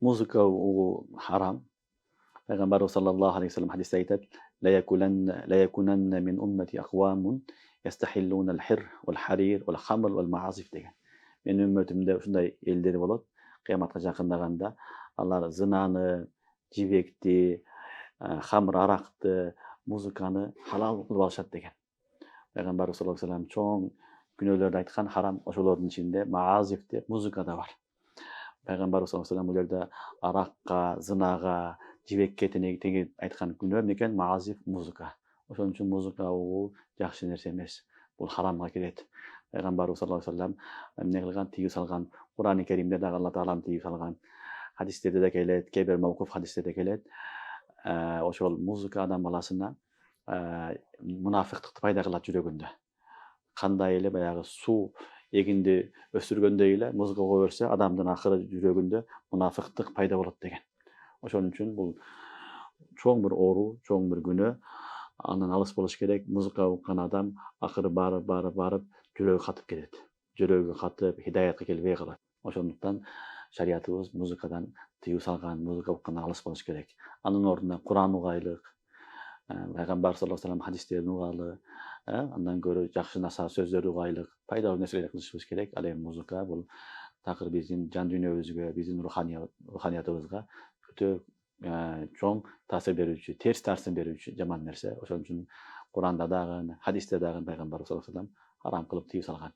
Muzika u haram. Peygamberimiz sallallahu aleyhi ve sellem hadiste aytadi: La yakunanna min ummati aqwamun yastahillunal hir vel harir vel hamr vel ma'azif" degan. Menin ümmetimde ушундай элдер болот. Кыяматка жакындаганда алар зынаны, жибекти, хамыр аракты, музыканы халал кылып алышат деген. Peygamberimiz sallallahu aleyhi ve sellem çoğun günölerde aytkan haram, oşolordun içinde maazif деп muzika da var. Peygamberimiz sallallahu aleyhi ve sellem bu yerde arakka, zınaga, жибекке тең айткан күнөө мекен маазиф музыка. Ошон үчүн музыка бул жакшы нерсе эмес. Бул харамга кирет. Пайгамбарыбыз саллаллаху алейхи ва саллям эмне кылган, тыюу салган. Кур'ан-ы Керимде дагы Алла таалам тыюу салган. Хадистерде да келет, кээ бир мавкуф хадистерде келет. Ошол музыка адам баласына мунафыктыкты пайда кылат жүрөгүндө. Кандай эле баягы суу эгинди өстүргөндөй эле музыка кое берсе, адамдын акыры жүрөгүндө мунафыктык пайда болот деген. Ошон үчүн бул чоң бир оору, чоң бир күнөө. Андан алыс болуш керек. Музыка уккан адам акыры барып жүрөгү катып кетет. Жүрөгү катып, хидаятка келбей калат. Ошондуктан шариятыбыз музыкадан тыюу салган, музыка уккандан алыс болуш керек. Анын ордуна Кур'ан угайлык, Пайгамбар саллаллаху алейхи ва саллям хадистерин угалы, андан көрө жакшы насаат сөздөрдү угайлык, пайдалуу нерселерди кылышыбыз керек. Ал эми музыка бул такыр биздин жан дүйнөбүзгө, биздин руханиятыбызга өтө чоң таасир берүүчү, терс таасир берүүчү жаман нерсе. Ошон үчүн Кур'анда дагы, хадисте дагы Пайгамбар саллаллаху алейхи ва саллям харам кылып тыюу салган.